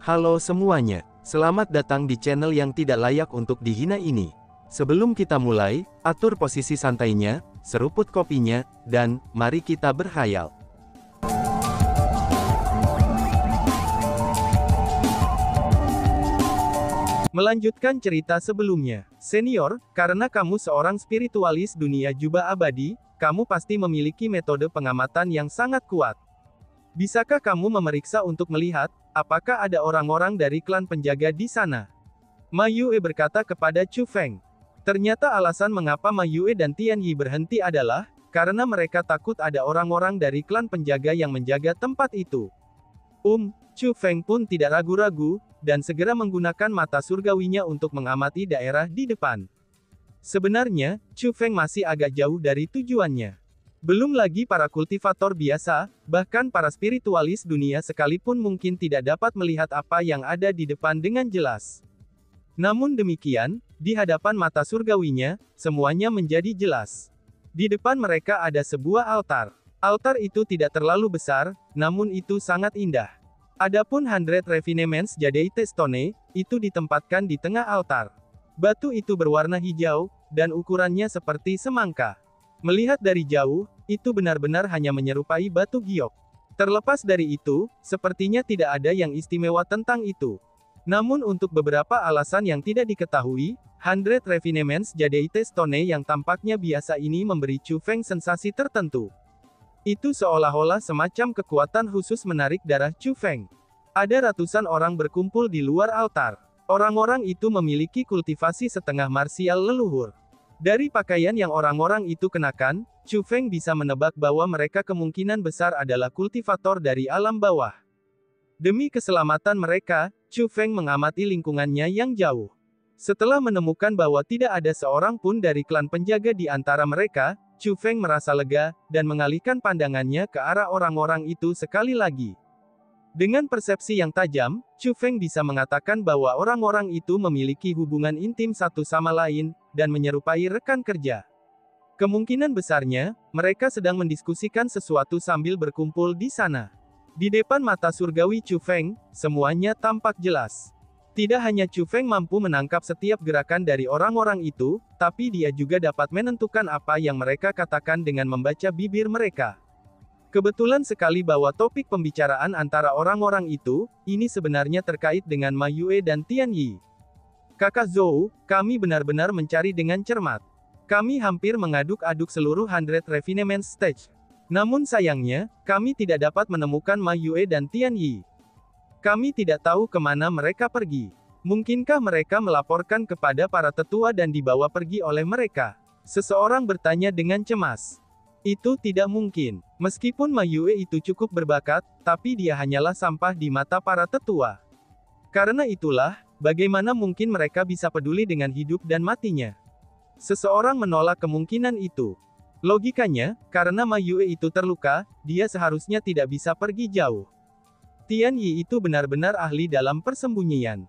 Halo semuanya, selamat datang di channel yang tidak layak untuk dihina ini. Sebelum kita mulai, atur posisi santainya, seruput kopinya, dan mari kita berkhayal. Melanjutkan cerita sebelumnya, senior, karena kamu seorang spiritualis dunia jubah abadi, kamu pasti memiliki metode pengamatan yang sangat kuat. Bisakah kamu memeriksa untuk melihat, apakah ada orang-orang dari klan penjaga di sana? Ma Yue berkata kepada Chu Feng. Ternyata alasan mengapa Ma Yue dan Tian Yi berhenti adalah, karena mereka takut ada orang-orang dari klan penjaga yang menjaga tempat itu. Chu Feng pun tidak ragu-ragu, dan segera menggunakan mata surgawinya untuk mengamati daerah di depan. Sebenarnya, Chu Feng masih agak jauh dari tujuannya. Belum lagi para kultivator biasa, bahkan para spiritualis dunia sekalipun mungkin tidak dapat melihat apa yang ada di depan dengan jelas. Namun demikian, di hadapan mata surgawinya, semuanya menjadi jelas. Di depan mereka ada sebuah altar. Altar itu tidak terlalu besar, namun itu sangat indah. Adapun 100 Refinements Jade Stone, itu ditempatkan di tengah altar. Batu itu berwarna hijau, dan ukurannya seperti semangka. Melihat dari jauh, itu benar-benar hanya menyerupai batu giok. Terlepas dari itu, sepertinya tidak ada yang istimewa tentang itu. Namun untuk beberapa alasan yang tidak diketahui, 100 Refinements Jade Stone yang tampaknya biasa ini memberi Chu Feng sensasi tertentu. Itu seolah-olah semacam kekuatan khusus menarik darah Chu Feng. Ada ratusan orang berkumpul di luar altar. Orang-orang itu memiliki kultivasi setengah marsial leluhur. Dari pakaian yang orang-orang itu kenakan, Chu Feng bisa menebak bahwa mereka kemungkinan besar adalah kultivator dari alam bawah. Demi keselamatan mereka, Chu Feng mengamati lingkungannya yang jauh. Setelah menemukan bahwa tidak ada seorang pun dari klan penjaga di antara mereka, Chu Feng merasa lega, dan mengalihkan pandangannya ke arah orang-orang itu sekali lagi. Dengan persepsi yang tajam, Chu Feng bisa mengatakan bahwa orang-orang itu memiliki hubungan intim satu sama lain, dan menyerupai rekan kerja. Kemungkinan besarnya, mereka sedang mendiskusikan sesuatu sambil berkumpul di sana. Di depan mata surgawi Chu Feng, semuanya tampak jelas. Tidak hanya Chu Feng mampu menangkap setiap gerakan dari orang-orang itu, tapi dia juga dapat menentukan apa yang mereka katakan dengan membaca bibir mereka. Kebetulan sekali bahwa topik pembicaraan antara orang-orang itu, ini sebenarnya terkait dengan Ma Yue dan Tian Yi. Kakak Zhou, kami benar-benar mencari dengan cermat. Kami hampir mengaduk-aduk seluruh 100 Refinements Stage. Namun sayangnya, kami tidak dapat menemukan Ma Yue dan Tian Yi. Kami tidak tahu kemana mereka pergi. Mungkinkah mereka melaporkan kepada para tetua dan dibawa pergi oleh mereka? Seseorang bertanya dengan cemas. Itu tidak mungkin. Meskipun Ma Yue itu cukup berbakat, tapi dia hanyalah sampah di mata para tetua. Karena itulah, bagaimana mungkin mereka bisa peduli dengan hidup dan matinya? Seseorang menolak kemungkinan itu. Logikanya, karena Ma Yue itu terluka, dia seharusnya tidak bisa pergi jauh. Tian Yi itu benar-benar ahli dalam persembunyian.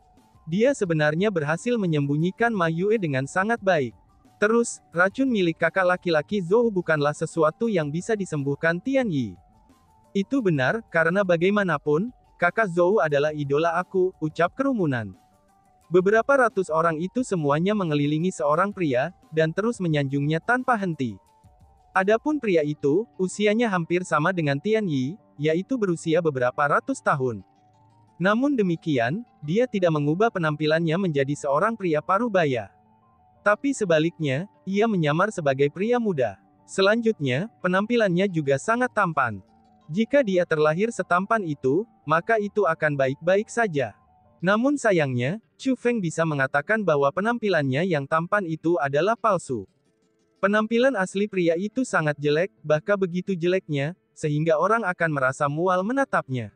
Dia sebenarnya berhasil menyembunyikan Ma Yue dengan sangat baik. Terus, racun milik kakak laki-laki Zhou bukanlah sesuatu yang bisa disembuhkan Tian Yi. Itu benar, karena bagaimanapun, kakak Zhou adalah idola aku, ucap kerumunan. Beberapa ratus orang itu semuanya mengelilingi seorang pria, dan terus menyanjungnya tanpa henti. Adapun pria itu, usianya hampir sama dengan Tian Yi, yaitu berusia beberapa ratus tahun. Namun demikian, dia tidak mengubah penampilannya menjadi seorang pria parubaya. Tapi sebaliknya, ia menyamar sebagai pria muda. Selanjutnya, penampilannya juga sangat tampan. Jika dia terlahir setampan itu, maka itu akan baik-baik saja. Namun sayangnya, Chu Feng bisa mengatakan bahwa penampilannya yang tampan itu adalah palsu. Penampilan asli pria itu sangat jelek, bahkan begitu jeleknya, sehingga orang akan merasa mual menatapnya.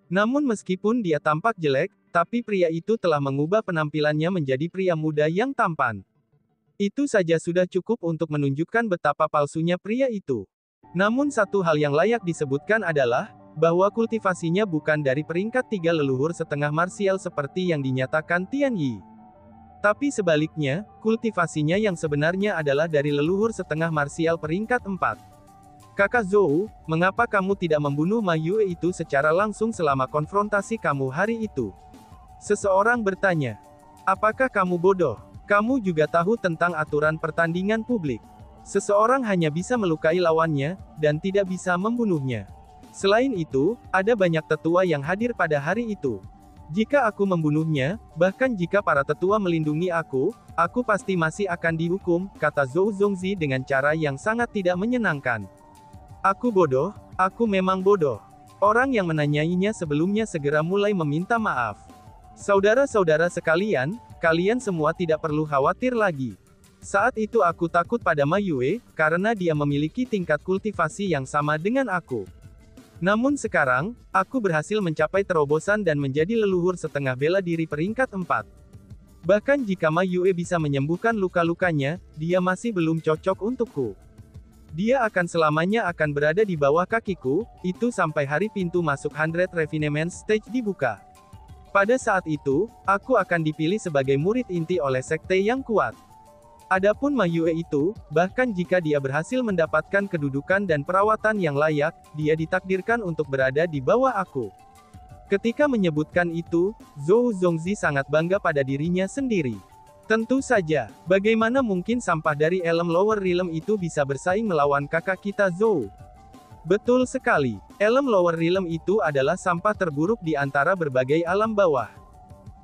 Namun meskipun dia tampak jelek, tapi pria itu telah mengubah penampilannya menjadi pria muda yang tampan. Itu saja sudah cukup untuk menunjukkan betapa palsunya pria itu. Namun satu hal yang layak disebutkan adalah, bahwa kultivasinya bukan dari peringkat 3 leluhur setengah marsial seperti yang dinyatakan Tian Yi. Tapi sebaliknya, kultivasinya yang sebenarnya adalah dari leluhur setengah marsial peringkat 4. Kakak Zhou, mengapa kamu tidak membunuh Ma Yue itu secara langsung selama konfrontasi kamu hari itu? Seseorang bertanya. Apakah kamu bodoh? Kamu juga tahu tentang aturan pertandingan publik. Seseorang hanya bisa melukai lawannya, dan tidak bisa membunuhnya. Selain itu, ada banyak tetua yang hadir pada hari itu. Jika aku membunuhnya, bahkan jika para tetua melindungi aku pasti masih akan dihukum, kata Zhou Zongzi dengan cara yang sangat tidak menyenangkan. Aku bodoh, aku memang bodoh. Orang yang menanyainya sebelumnya segera mulai meminta maaf. Saudara-saudara sekalian, kalian semua tidak perlu khawatir lagi. Saat itu aku takut pada Ma Yue, karena dia memiliki tingkat kultivasi yang sama dengan aku. Namun sekarang, aku berhasil mencapai terobosan dan menjadi leluhur setengah bela diri peringkat 4. Bahkan jika Ma Yue bisa menyembuhkan luka-lukanya, dia masih belum cocok untukku. Dia akan selamanya akan berada di bawah kakiku, itu sampai hari pintu masuk 100 Refinement Stage dibuka. Pada saat itu, aku akan dipilih sebagai murid inti oleh sekte yang kuat. Adapun Ma Yue itu, bahkan jika dia berhasil mendapatkan kedudukan dan perawatan yang layak, dia ditakdirkan untuk berada di bawah aku. Ketika menyebutkan itu, Zhou Zongzi sangat bangga pada dirinya sendiri. Tentu saja, bagaimana mungkin sampah dari Elem Lower Realm itu bisa bersaing melawan kakak kita Zhou? Betul sekali, Elem Lower Realm itu adalah sampah terburuk di antara berbagai alam bawah.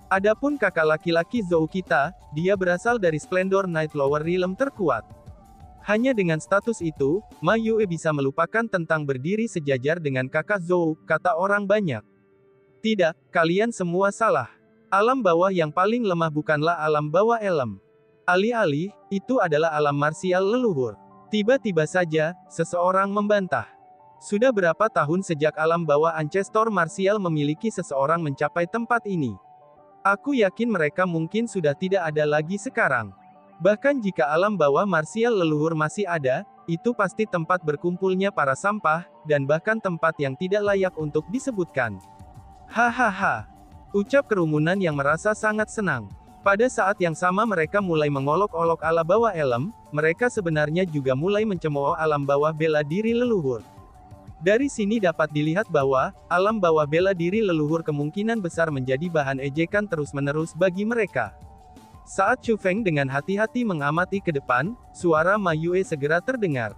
Adapun kakak laki-laki Zhou kita, dia berasal dari Splendor Night Lower Realm terkuat. Hanya dengan status itu, Ma Yue bisa melupakan tentang berdiri sejajar dengan kakak Zhou, kata orang banyak. Tidak, kalian semua salah. Alam bawah yang paling lemah bukanlah alam bawah Elem. Alih-alih, itu adalah alam marsial leluhur. Tiba-tiba saja, seseorang membantah. Sudah berapa tahun sejak alam bawah Ancestor marsial memiliki seseorang mencapai tempat ini? Aku yakin mereka mungkin sudah tidak ada lagi sekarang. Bahkan jika alam bawah marsial leluhur masih ada, itu pasti tempat berkumpulnya para sampah, dan bahkan tempat yang tidak layak untuk disebutkan. Hahaha. Ucap kerumunan yang merasa sangat senang. Pada saat yang sama mereka mulai mengolok-olok ala bawah Elem, mereka sebenarnya juga mulai mencemooh alam bawah bela diri leluhur. Dari sini dapat dilihat bahwa, alam bawah bela diri leluhur kemungkinan besar menjadi bahan ejekan terus-menerus bagi mereka. Saat Chu Feng dengan hati-hati mengamati ke depan, suara Ma Yue segera terdengar.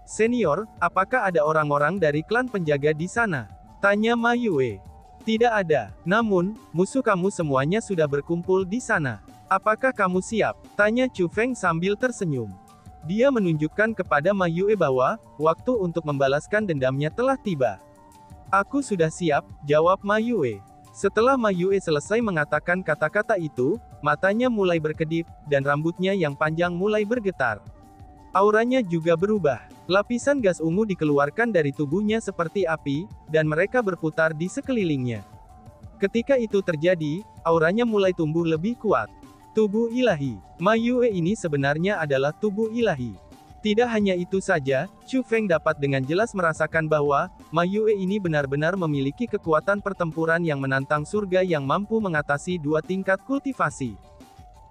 Senior, apakah ada orang-orang dari klan penjaga di sana? Tanya Ma Yue. Tidak ada. Namun, musuh kamu semuanya sudah berkumpul di sana. Apakah kamu siap? Tanya Chu Feng sambil tersenyum. Dia menunjukkan kepada Ma Yue bahwa, waktu untuk membalaskan dendamnya telah tiba. Aku sudah siap, jawab Ma Yue. Setelah Ma Yue selesai mengatakan kata-kata itu, matanya mulai berkedip, dan rambutnya yang panjang mulai bergetar. Auranya juga berubah. Lapisan gas ungu dikeluarkan dari tubuhnya seperti api, dan mereka berputar di sekelilingnya. Ketika itu terjadi, auranya mulai tumbuh lebih kuat. Tubuh ilahi. Ma Yue ini sebenarnya adalah tubuh ilahi. Tidak hanya itu saja, Chu Feng dapat dengan jelas merasakan bahwa, Ma Yue ini benar-benar memiliki kekuatan pertempuran yang menantang surga yang mampu mengatasi 2 tingkat kultivasi.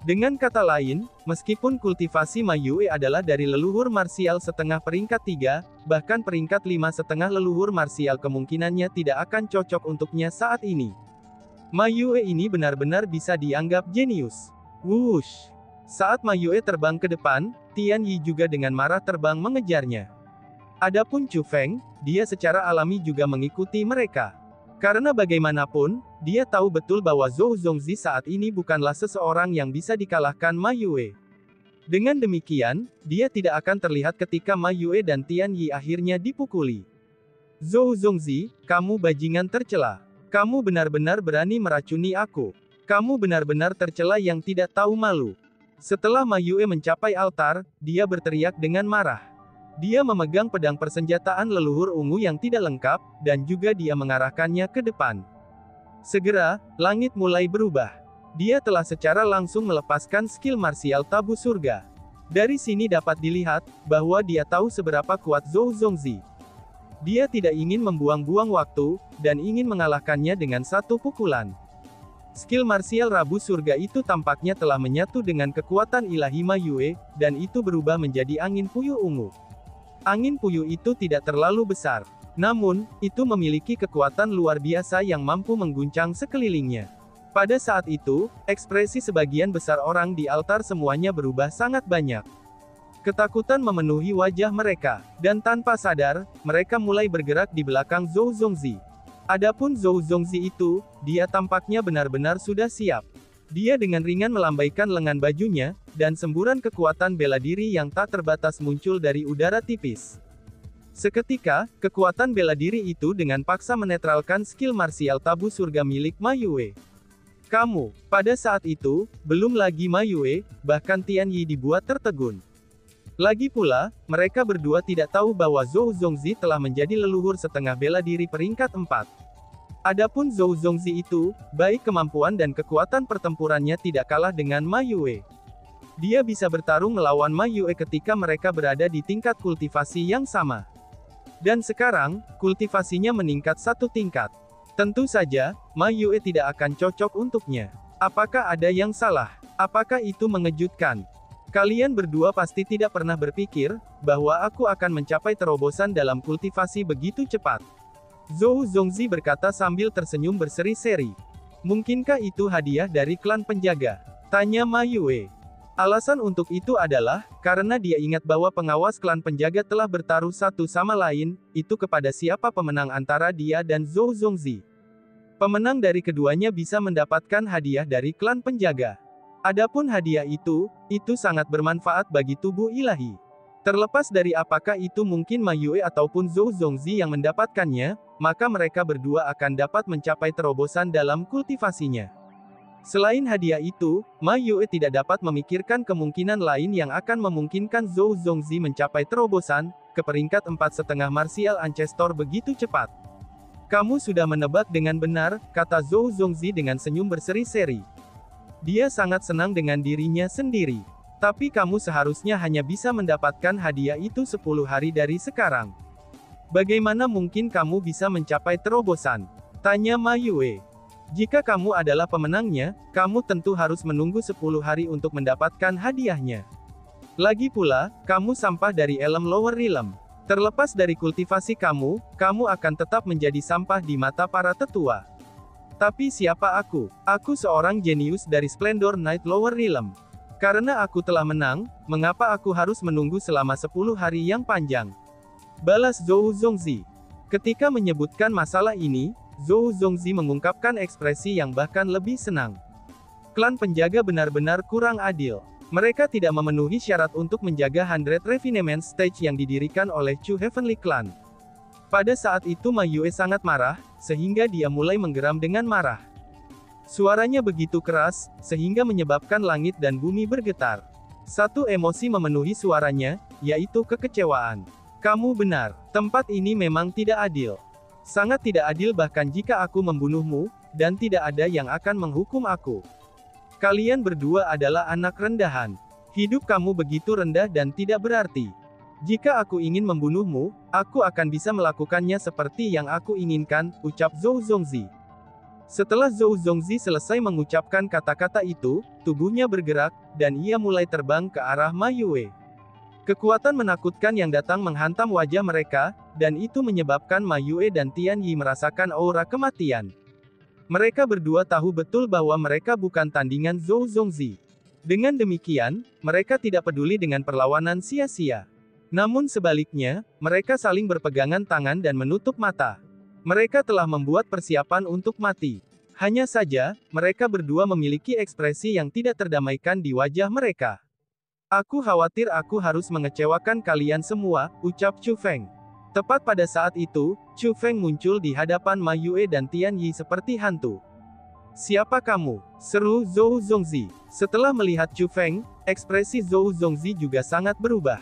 Dengan kata lain, meskipun kultivasi Ma Yue adalah dari leluhur marsial setengah peringkat 3, bahkan peringkat 5 setengah leluhur marsial kemungkinannya tidak akan cocok untuknya saat ini. Ma Yue ini benar-benar bisa dianggap jenius. Wush! Saat Ma Yue terbang ke depan, Tian Yi juga dengan marah terbang mengejarnya. Adapun Chu Feng, dia secara alami juga mengikuti mereka. Karena bagaimanapun, dia tahu betul bahwa Zhou Zongzi saat ini bukanlah seseorang yang bisa dikalahkan Ma Yue. Dengan demikian, dia tidak akan terlihat ketika Ma Yue dan Tian Yi akhirnya dipukuli. Zhou Zongzi, kamu bajingan tercela. Kamu benar-benar berani meracuni aku. Kamu benar-benar tercela yang tidak tahu malu. Setelah Ma Yue mencapai altar, dia berteriak dengan marah. Dia memegang pedang persenjataan leluhur ungu yang tidak lengkap, dan juga dia mengarahkannya ke depan. Segera, langit mulai berubah. Dia telah secara langsung melepaskan skill marsial tabu surga. Dari sini dapat dilihat, bahwa dia tahu seberapa kuat Zhou Zongzi. Dia tidak ingin membuang-buang waktu, dan ingin mengalahkannya dengan satu pukulan. Skill marsial Rabu Surga itu tampaknya telah menyatu dengan kekuatan ilahi Ma Yue, dan itu berubah menjadi angin puyuh ungu. Angin puyuh itu tidak terlalu besar. Namun, itu memiliki kekuatan luar biasa yang mampu mengguncang sekelilingnya. Pada saat itu, ekspresi sebagian besar orang di altar semuanya berubah sangat banyak. Ketakutan memenuhi wajah mereka, dan tanpa sadar, mereka mulai bergerak di belakang Zhou Zongzi. Adapun Zhou Zongzi itu, dia tampaknya benar-benar sudah siap. Dia dengan ringan melambaikan lengan bajunya, dan semburan kekuatan bela diri yang tak terbatas muncul dari udara tipis. Seketika, kekuatan bela diri itu dengan paksa menetralkan skill marsial tabu surga milik Ma Yue. Kamu, pada saat itu, belum lagi Ma Yue, bahkan Tian Yi dibuat tertegun. Lagi pula, mereka berdua tidak tahu bahwa Zhou Zongzi telah menjadi leluhur setengah bela diri peringkat 4. Adapun Zhou Zongzi itu, baik kemampuan dan kekuatan pertempurannya tidak kalah dengan Ma Yue. Dia bisa bertarung melawan Ma Yue ketika mereka berada di tingkat kultivasi yang sama. Dan sekarang, kultivasinya meningkat satu tingkat. Tentu saja, Ma Yue tidak akan cocok untuknya. Apakah ada yang salah? Apakah itu mengejutkan? Kalian berdua pasti tidak pernah berpikir, bahwa aku akan mencapai terobosan dalam kultivasi begitu cepat. Zhou Zongzi berkata sambil tersenyum berseri-seri. Mungkinkah itu hadiah dari klan penjaga? Tanya Ma Yue. Alasan untuk itu adalah, karena dia ingat bahwa pengawas klan penjaga telah bertaruh satu sama lain, itu kepada siapa pemenang antara dia dan Zhou Zongzi. Pemenang dari keduanya bisa mendapatkan hadiah dari klan penjaga. Adapun hadiah itu sangat bermanfaat bagi tubuh ilahi. Terlepas dari apakah itu mungkin Ma Yue ataupun Zhou Zongzi yang mendapatkannya, maka mereka berdua akan dapat mencapai terobosan dalam kultivasinya. Selain hadiah itu, Ma Yue tidak dapat memikirkan kemungkinan lain yang akan memungkinkan Zhou Zongzi mencapai terobosan ke peringkat 4,5 martial ancestor begitu cepat. Kamu sudah menebak dengan benar, kata Zhou Zongzi dengan senyum berseri-seri. Dia sangat senang dengan dirinya sendiri. Tapi kamu seharusnya hanya bisa mendapatkan hadiah itu 10 hari dari sekarang. Bagaimana mungkin kamu bisa mencapai terobosan? Tanya Ma Yue. Jika kamu adalah pemenangnya, kamu tentu harus menunggu 10 hari untuk mendapatkan hadiahnya. Lagi pula, kamu sampah dari Elem Lower Realm. Terlepas dari kultivasi kamu akan tetap menjadi sampah di mata para tetua. Tapi siapa aku? Aku seorang jenius dari Splendor Night Lower Realm. Karena aku telah menang, mengapa aku harus menunggu selama 10 hari yang panjang? Balas Zhou Zongzi. Ketika menyebutkan masalah ini, Zhou Zongzi mengungkapkan ekspresi yang bahkan lebih senang. Klan penjaga benar-benar kurang adil. Mereka tidak memenuhi syarat untuk menjaga 100 Refinement Stage yang didirikan oleh Chu Heavenly Clan. Pada saat itu Ma Yue sangat marah, sehingga dia mulai menggeram dengan marah. Suaranya begitu keras, sehingga menyebabkan langit dan bumi bergetar. Satu emosi memenuhi suaranya, yaitu kekecewaan. Kamu benar, tempat ini memang tidak adil. Sangat tidak adil bahkan jika aku membunuhmu, dan tidak ada yang akan menghukum aku. Kalian berdua adalah anak rendahan. Hidup kamu begitu rendah dan tidak berarti. Jika aku ingin membunuhmu, aku akan bisa melakukannya seperti yang aku inginkan, ucap Zhou Zongzi. Setelah Zhou Zongzi selesai mengucapkan kata-kata itu, tubuhnya bergerak, dan ia mulai terbang ke arah Ma Yue. Kekuatan menakutkan yang datang menghantam wajah mereka, dan itu menyebabkan Ma Yue dan Tian Yi merasakan aura kematian. Mereka berdua tahu betul bahwa mereka bukan tandingan Zhou Zongzi. Dengan demikian, mereka tidak peduli dengan perlawanan sia-sia. Namun sebaliknya, mereka saling berpegangan tangan dan menutup mata. Mereka telah membuat persiapan untuk mati. Hanya saja, mereka berdua memiliki ekspresi yang tidak terdamaikan di wajah mereka. Aku khawatir aku harus mengecewakan kalian semua, ucap Chu Feng. Tepat pada saat itu, Chu Feng muncul di hadapan Ma Yue dan Tian Yi seperti hantu. Siapa kamu? Seru Zhou Zongzi. Setelah melihat Chu Feng, ekspresi Zhou Zongzi juga sangat berubah.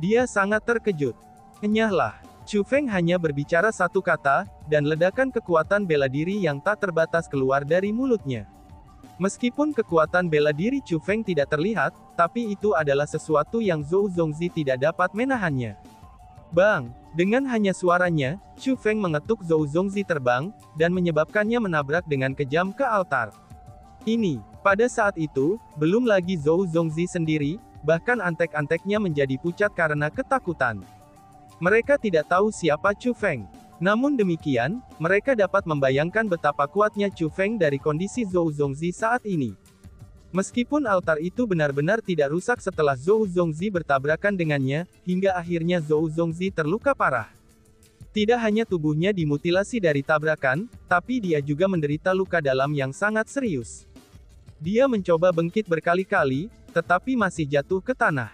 Dia sangat terkejut. Enyahlah. Chu Feng hanya berbicara satu kata, dan ledakan kekuatan bela diri yang tak terbatas keluar dari mulutnya. Meskipun kekuatan bela diri Chu Feng tidak terlihat, tapi itu adalah sesuatu yang Zhou Zongzi tidak dapat menahannya. Bang! Dengan hanya suaranya, Chu Feng mengetuk Zhou Zongzi terbang, dan menyebabkannya menabrak dengan kejam ke altar. Ini, pada saat itu, belum lagi Zhou Zongzi sendiri, bahkan antek-anteknya menjadi pucat karena ketakutan. Mereka tidak tahu siapa Chu Feng. Namun demikian, mereka dapat membayangkan betapa kuatnya Chu Feng dari kondisi Zhou Zongzi saat ini. Meskipun altar itu benar-benar tidak rusak setelah Zhou Zongzi bertabrakan dengannya, hingga akhirnya Zhou Zongzi terluka parah. Tidak hanya tubuhnya dimutilasi dari tabrakan, tapi dia juga menderita luka dalam yang sangat serius. Dia mencoba bangkit berkali-kali, tetapi masih jatuh ke tanah.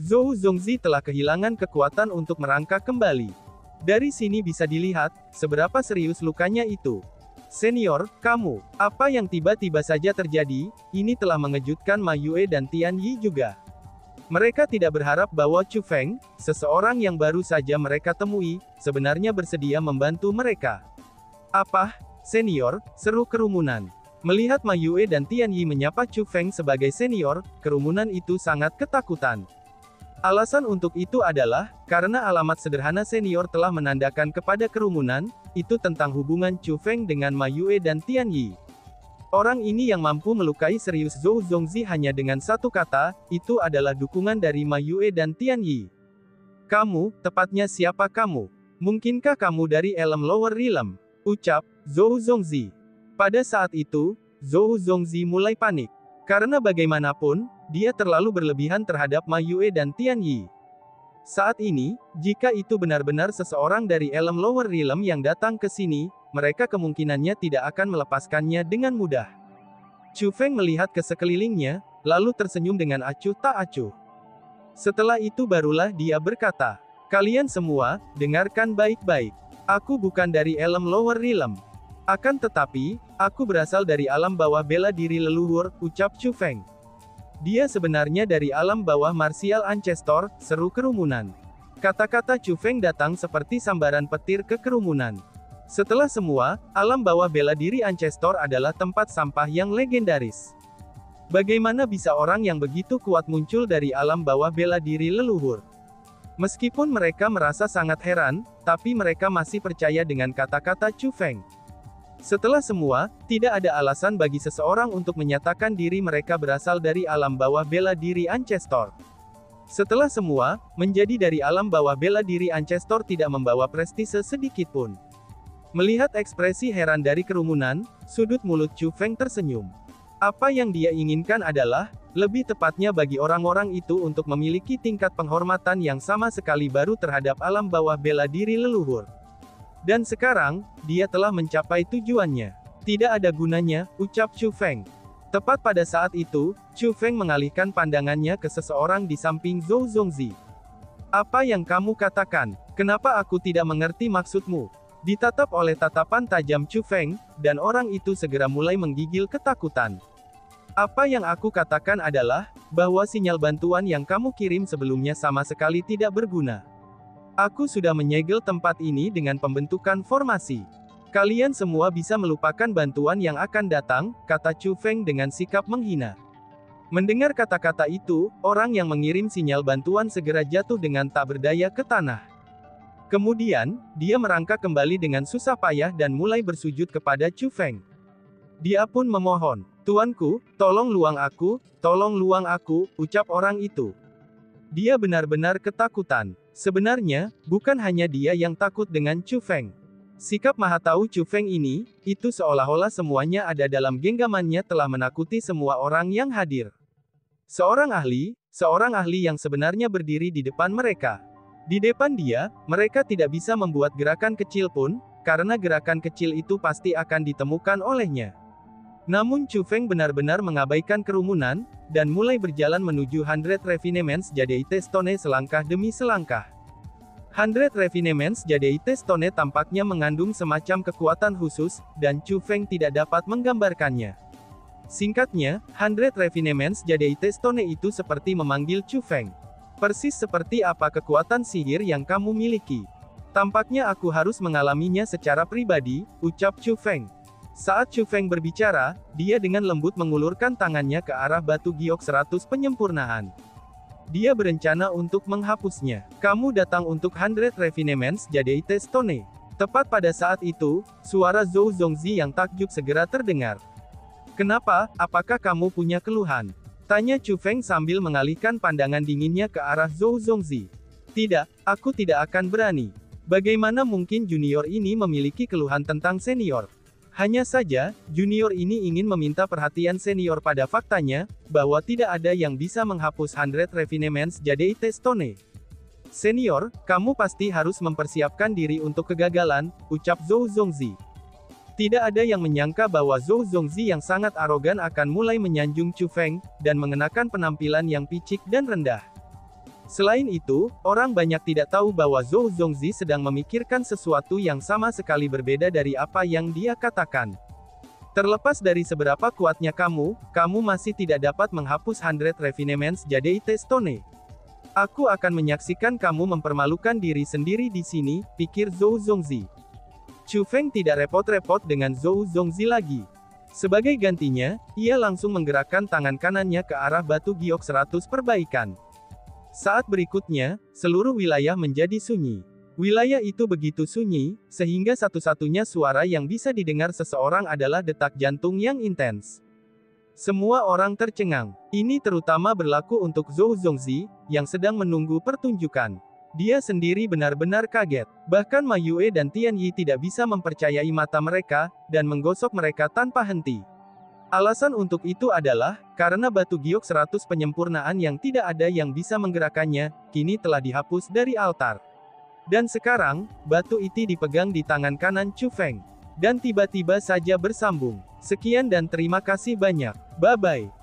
Zhou Zongzi telah kehilangan kekuatan untuk merangkak kembali. Dari sini bisa dilihat, seberapa serius lukanya itu. Senior, kamu, apa yang tiba-tiba saja terjadi, ini telah mengejutkan Ma Yue dan Tian Yi juga. Mereka tidak berharap bahwa Chu Feng, seseorang yang baru saja mereka temui, sebenarnya bersedia membantu mereka. Apa, senior, seru kerumunan. Melihat Ma Yue dan Tian Yi menyapa Chu Feng sebagai senior, kerumunan itu sangat ketakutan. Alasan untuk itu adalah, karena alamat sederhana senior telah menandakan kepada kerumunan, itu tentang hubungan Chu Feng dengan Ma Yue dan Tian Yi. Orang ini yang mampu melukai serius Zhou Zongzi hanya dengan satu kata, itu adalah dukungan dari Ma Yue dan Tian Yi. Kamu, tepatnya siapa kamu? Mungkinkah kamu dari Elm Lower Realm? Ucap Zhou Zongzi. Pada saat itu, Zhou Zongzi mulai panik. Karena bagaimanapun, dia terlalu berlebihan terhadap Ma Yue dan Tian Yi. Saat ini, jika itu benar-benar seseorang dari Elm Lower Realm yang datang ke sini, mereka kemungkinannya tidak akan melepaskannya dengan mudah. Chu Feng melihat ke sekelilingnya, lalu tersenyum dengan acuh tak acuh. Setelah itu barulah dia berkata, "Kalian semua, dengarkan baik-baik. Aku bukan dari Elm Lower Realm. Akan tetapi, aku berasal dari alam bawah bela diri leluhur," ucap Chu Feng. Dia sebenarnya dari alam bawah martial ancestor, seru kerumunan. Kata-kata Chu Feng datang seperti sambaran petir ke kerumunan. Setelah semua, alam bawah bela diri ancestor adalah tempat sampah yang legendaris. Bagaimana bisa orang yang begitu kuat muncul dari alam bawah bela diri leluhur? Meskipun mereka merasa sangat heran, tapi mereka masih percaya dengan kata-kata Chu Feng. Setelah semua, tidak ada alasan bagi seseorang untuk menyatakan diri mereka berasal dari alam bawah bela diri ancestor. Setelah semua, menjadi dari alam bawah bela diri ancestor tidak membawa prestise sedikit pun. Melihat ekspresi heran dari kerumunan, sudut mulut Chu Feng tersenyum. Apa yang dia inginkan adalah, lebih tepatnya bagi orang-orang itu untuk memiliki tingkat penghormatan yang sama sekali baru terhadap alam bawah bela diri leluhur. Dan sekarang, dia telah mencapai tujuannya. Tidak ada gunanya, ucap Chu Feng. Tepat pada saat itu, Chu Feng mengalihkan pandangannya ke seseorang di samping Zhou Zongzi. Apa yang kamu katakan? Kenapa aku tidak mengerti maksudmu? Ditatap oleh tatapan tajam Chu Feng, dan orang itu segera mulai menggigil ketakutan. Apa yang aku katakan adalah, bahwa sinyal bantuan yang kamu kirim sebelumnya sama sekali tidak berguna. Aku sudah menyegel tempat ini dengan pembentukan formasi. Kalian semua bisa melupakan bantuan yang akan datang, kata Chu Feng dengan sikap menghina. Mendengar kata-kata itu, orang yang mengirim sinyal bantuan segera jatuh dengan tak berdaya ke tanah. Kemudian, dia merangkak kembali dengan susah payah dan mulai bersujud kepada Chu Feng. Dia pun memohon, "Tuanku, tolong luang aku," ucap orang itu. Dia benar-benar ketakutan. Sebenarnya, bukan hanya dia yang takut dengan Chu Feng. Sikap maha tahu Chu Feng ini, itu seolah-olah semuanya ada dalam genggamannya telah menakuti semua orang yang hadir. Seorang ahli yang sebenarnya berdiri di depan mereka. Di depan dia, mereka tidak bisa membuat gerakan kecil pun, karena gerakan kecil itu pasti akan ditemukan olehnya. Namun Chu Feng benar-benar mengabaikan kerumunan, dan mulai berjalan menuju 100 Refinements Jade Stone selangkah demi selangkah. 100 Refinements Jade Stone tampaknya mengandung semacam kekuatan khusus, dan Chu Feng tidak dapat menggambarkannya. Singkatnya, 100 Refinements Jade Stone itu seperti memanggil Chu Feng. Persis seperti apa kekuatan sihir yang kamu miliki. Tampaknya aku harus mengalaminya secara pribadi, ucap Chu Feng. Saat Chu Feng berbicara, dia dengan lembut mengulurkan tangannya ke arah batu giok 100 penyempurnaan. Dia berencana untuk menghapusnya. Kamu datang untuk 100 Refinements Jade Stone. Tepat pada saat itu, suara Zhou Zongzi yang takjub segera terdengar. Kenapa, apakah kamu punya keluhan? Tanya Chu Feng sambil mengalihkan pandangan dinginnya ke arah Zhou Zongzi. Tidak, aku tidak akan berani. Bagaimana mungkin junior ini memiliki keluhan tentang senior? Hanya saja, junior ini ingin meminta perhatian senior pada faktanya, bahwa tidak ada yang bisa menghapus 100 refinements Jade Stone. Senior, kamu pasti harus mempersiapkan diri untuk kegagalan, ucap Zhou Zongzi. Tidak ada yang menyangka bahwa Zhou Zongzi yang sangat arogan akan mulai menyanjung Chu Feng, dan mengenakan penampilan yang picik dan rendah. Selain itu, orang banyak tidak tahu bahwa Zhou Zongzi sedang memikirkan sesuatu yang sama sekali berbeda dari apa yang dia katakan. Terlepas dari seberapa kuatnya kamu masih tidak dapat menghapus 100 refinements Jade Stone. Aku akan menyaksikan kamu mempermalukan diri sendiri di sini, pikir Zhou Zongzi. Chu Feng tidak repot-repot dengan Zhou Zongzi lagi. Sebagai gantinya, ia langsung menggerakkan tangan kanannya ke arah batu giok 100 perbaikan. Saat berikutnya, seluruh wilayah menjadi sunyi. Wilayah itu begitu sunyi, sehingga satu-satunya suara yang bisa didengar seseorang adalah detak jantung yang intens. Semua orang tercengang. Ini terutama berlaku untuk Zhou Zongzi, yang sedang menunggu pertunjukan. Dia sendiri benar-benar kaget. Bahkan Ma Yue dan Tian Yi tidak bisa mempercayai mata mereka, dan menggosok mereka tanpa henti. Alasan untuk itu adalah, karena batu giok 100 penyempurnaan yang tidak ada yang bisa menggerakkannya, kini telah dihapus dari altar. Dan sekarang, batu itu dipegang di tangan kanan Chu Feng. Dan tiba-tiba saja bersambung. Sekian dan terima kasih banyak. Bye-bye.